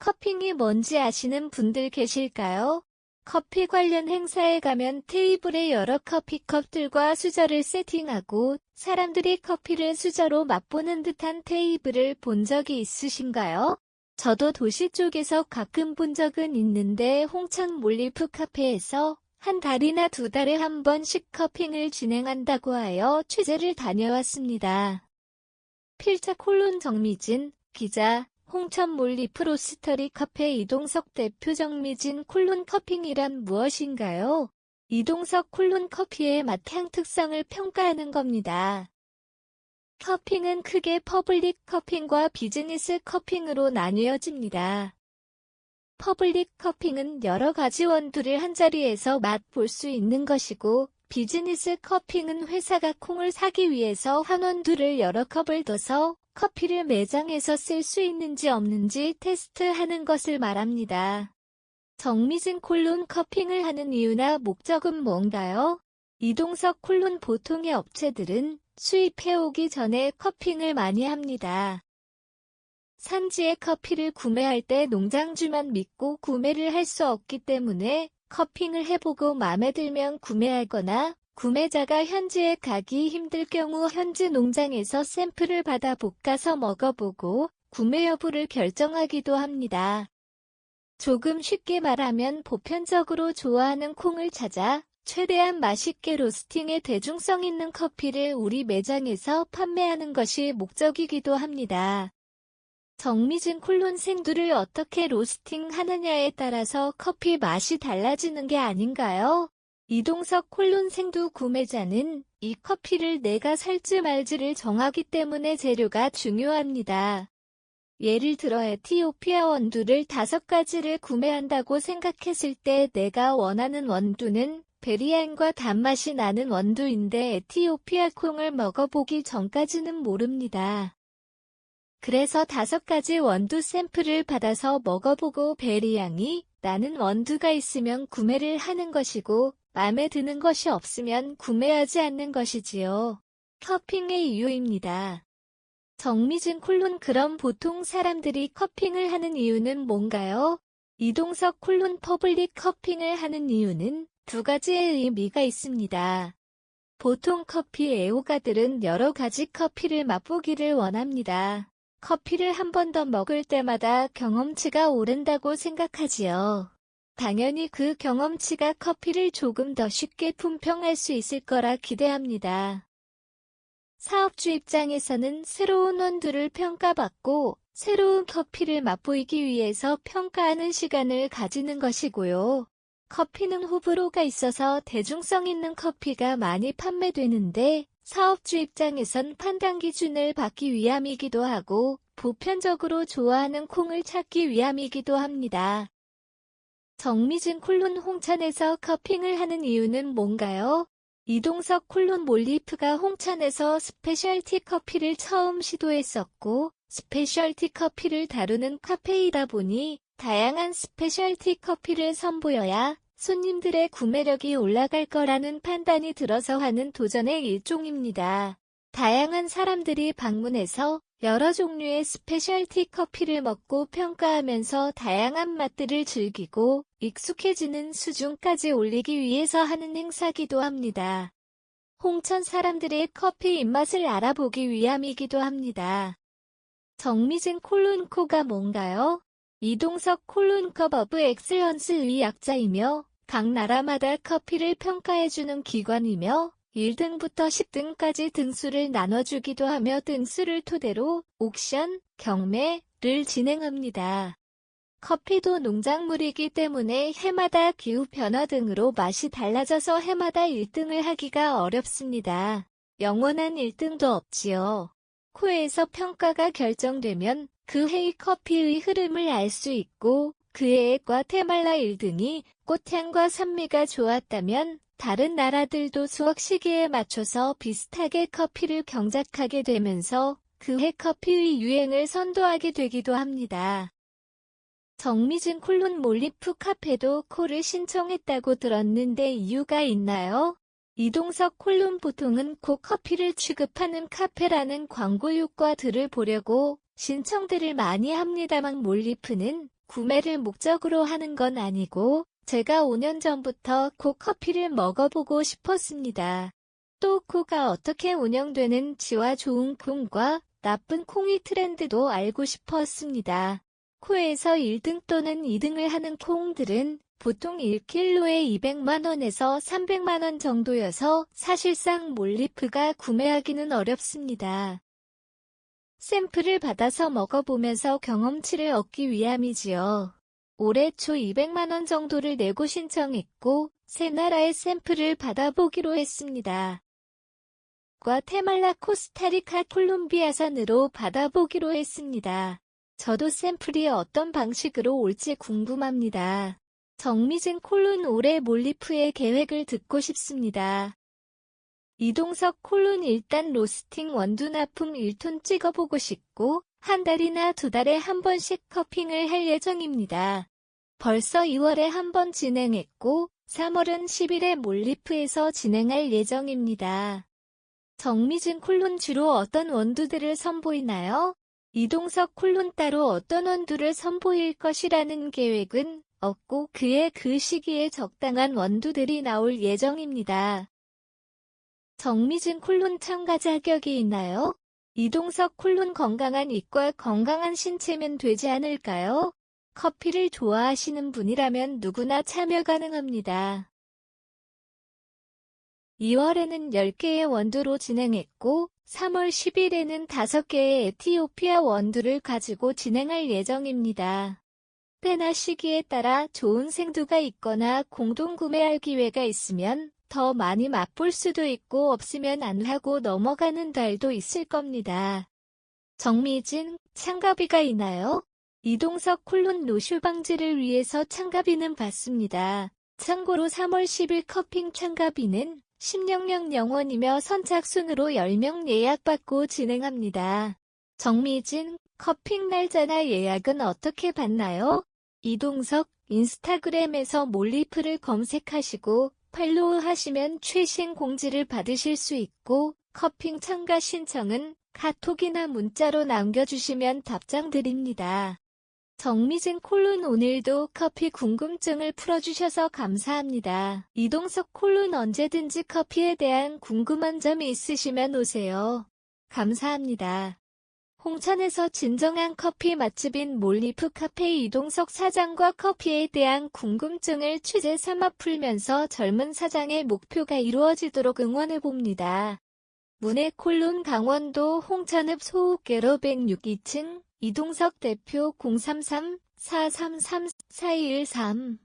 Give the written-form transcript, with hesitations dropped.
커핑이 뭔지 아시는 분들 계실까요? 커피 관련 행사에 가면 테이블에 여러 커피컵들과 수저를 세팅하고 사람들이 커피를 수저로 맛보는 듯한 테이블을 본 적이 있으신가요? 저도 도시 쪽에서 가끔 본 적은 있는데 홍천 몰리프 카페에서 한 달이나 두 달에 한 번씩 커핑을 진행한다고 하여 취재를 다녀왔습니다. 필자 콜론 정미진, 기자, 홍천 몰리프 로스터리 카페 이동석 대표. 정미진 콜론 커핑이란 무엇인가요? 이동석 콜론 커피의 맛향 특성을 평가하는 겁니다. 커핑은 크게 퍼블릭 커핑과 비즈니스 커핑으로 나뉘어집니다. 퍼블릭 커핑은 여러 가지 원두를 한자리에서 맛볼 수 있는 것이고, 비즈니스 커핑은 회사가 콩을 사기 위해서 한 원두를 여러 컵을 넣어서 커피를 매장에서 쓸 수 있는지 없는지 테스트하는 것을 말합니다. 정미진 콜론 커핑을 하는 이유나 목적은 뭔가요? 이동석 콜론. 보통의 업체들은 수입해오기 전에 커핑을 많이 합니다. 산지의 커피를 구매할 때 농장주만 믿고 구매를 할 수 없기 때문에 커핑을 해보고 마음에 들면 구매하거나, 구매자가 현지에 가기 힘들 경우 현지 농장에서 샘플을 받아 볶아서 먹어보고 구매 여부를 결정하기도 합니다. 조금 쉽게 말하면 보편적으로 좋아하는 콩을 찾아 최대한 맛있게 로스팅해 대중성 있는 커피를 우리 매장에서 판매하는 것이 목적이기도 합니다. 정미진 콜론 생두를 어떻게 로스팅하느냐에 따라서 커피 맛이 달라지는 게 아닌가요? 이동석 콜론 생두 구매자는 이 커피를 내가 살지 말지를 정하기 때문에 재료가 중요합니다. 예를 들어 에티오피아 원두를 5가지를 구매한다고 생각했을 때 내가 원하는 원두는 베리향과 단맛이 나는 원두인데 에티오피아 콩을 먹어보기 전까지는 모릅니다. 그래서 5가지 원두 샘플을 받아서 먹어보고 베리향이 나는 원두가 있으면 구매를 하는 것이고, 마음에 드는 것이 없으면 구매하지 않는 것이지요. 커핑의 이유입니다. 정미진 콜론. 그럼 보통 사람들이 커핑을 하는 이유는 뭔가요? 이동석 콜론. 퍼블릭 커핑을 하는 이유는 2가지의 의미가 있습니다. 보통 커피 애호가들은 여러 가지 커피를 맛보기를 원합니다. 커피를 한 번 더 먹을 때마다 경험치가 오른다고 생각하지요. 당연히 그 경험치가 커피를 조금 더 쉽게 품평할 수 있을 거라 기대합니다. 사업주 입장에서는 새로운 원두를 평가받고 새로운 커피를 맛보이기 위해서 평가하는 시간을 가지는 것이고요. 커피는 호불호가 있어서 대중성 있는 커피가 많이 판매되는데 사업주 입장에선 판단 기준을 받기 위함이기도 하고 보편적으로 좋아하는 콩을 찾기 위함이기도 합니다. 정미진 콜론. 홍천에서 커핑을 하는 이유는 뭔가요? 이동석 콜론. 몰리프가 홍천에서 스페셜티 커피를 처음 시도했었고 스페셜티 커피를 다루는 카페이다 보니 다양한 스페셜티 커피를 선보여야 손님들의 구매력이 올라갈 거라는 판단이 들어서 하는 도전의 일종입니다. 다양한 사람들이 방문해서 여러 종류의 스페셜티 커피를 먹고 평가하면서 다양한 맛들을 즐기고 익숙해지는 수준까지 올리기 위해서 하는 행사기도 합니다. 홍천 사람들의 커피 입맛을 알아보기 위함이기도 합니다. 정미진 콜론코가 뭔가요? 이동석 콜론컵 오브 엑셀런스의 약자이며 각 나라마다 커피를 평가해주는 기관이며 1등부터 10등까지 등수를 나눠주기도 하며 등수를 토대로 옥션, 경매를 진행합니다. 커피도 농작물이기 때문에 해마다 기후 변화 등으로 맛이 달라져서 해마다 1등을 하기가 어렵습니다. 영원한 1등도 없지요. 코에서 평가가 결정되면 그 해의 커피의 흐름을 알 수 있고 그 해의 과테말라 1등이 꽃향과 산미가 좋았다면 다른 나라들도 수확 시기에 맞춰서 비슷하게 커피를 경작하게 되면서 그 해 커피의 유행을 선도하게 되기도 합니다. 정미진 콜론. 몰리프 카페도 콜을 신청했다고 들었는데 이유가 있나요? 이동석 콜론. 보통은 코 커피를 취급하는 카페라는 광고 효과들을 보려고 신청들을 많이 합니다만 몰리프는 구매를 목적으로 하는 건 아니고 제가 5년 전부터 코 커피를 먹어보고 싶었습니다. 또 코가 어떻게 운영되는지와 좋은 콩과 나쁜 콩의 트렌드도 알고 싶었습니다. 코에서 1등 또는 2등을 하는 콩들은 보통 1kg에 200만원에서 300만원 정도여서 사실상 몰리프가 구매하기는 어렵습니다. 샘플을 받아서 먹어보면서 경험치를 얻기 위함이지요. 올해 초 200만원 정도를 내고 신청했고 세 나라의 샘플을 받아보기로 했습니다. 과테말라, 코스타리카, 콜롬비아산으로 받아보기로 했습니다. 저도 샘플이 어떤 방식으로 올지 궁금합니다. 정미진 콜론 올해 몰리프의 계획을 듣고 싶습니다. 이동석 콜론 일단 로스팅 원두 납품 1톤 찍어보고 싶고 한 달이나 2달에 한 번씩 커핑을 할 예정입니다. 벌써 2월에 한 번 진행했고 3월은 10일에 몰리프에서 진행할 예정입니다. 정미진 콜론 주로 어떤 원두들을 선보이나요? 이동석 콜론 따로 어떤 원두를 선보일 것이라는 계획은 없고 그의 그 시기에 적당한 원두들이 나올 예정입니다. 정미진 콜론 참가 자격이 있나요? 이동석 콜론 건강한 입과 건강한 신체면 되지 않을까요? 커피를 좋아하시는 분이라면 누구나 참여 가능합니다. 2월에는 10개의 원두로 진행했고 3월 10일에는 5개의 에티오피아 원두를 가지고 진행할 예정입니다. 때나 시기에 따라 좋은 생두가 있거나 공동 구매할 기회가 있으면 더 많이 맛볼 수도 있고 없으면 안 하고 넘어가는 달도 있을 겁니다. 정미진, 참가비가 있나요? 이동석 콜론 노쇼 방지를 위해서 참가비는 받습니다. 참고로 3월 10일 커핑 참가비는 10,000원이며 선착순으로 10명 예약받고 진행합니다. 정미진, 커핑 날짜나 예약은 어떻게 받나요? 이동석, 인스타그램에서 몰리프를 검색하시고 팔로우 하시면 최신 공지를 받으실 수 있고 커핑 참가 신청은 카톡이나 문자로 남겨주시면 답장 드립니다. 정미진 콜론 오늘도 커피 궁금증을 풀어주셔서 감사합니다. 이동석 콜론 언제든지 커피에 대한 궁금한 점이 있으시면 오세요. 감사합니다. 홍천에서 진정한 커피 맛집인 몰리프 카페 이동석 사장과 커피에 대한 궁금증을 취재 삼아 풀면서 젊은 사장의 목표가 이루어지도록 응원해봅니다. 문해 콜론 강원도 홍천읍 소옥계로 106 2층 이동석 대표 033-433-4213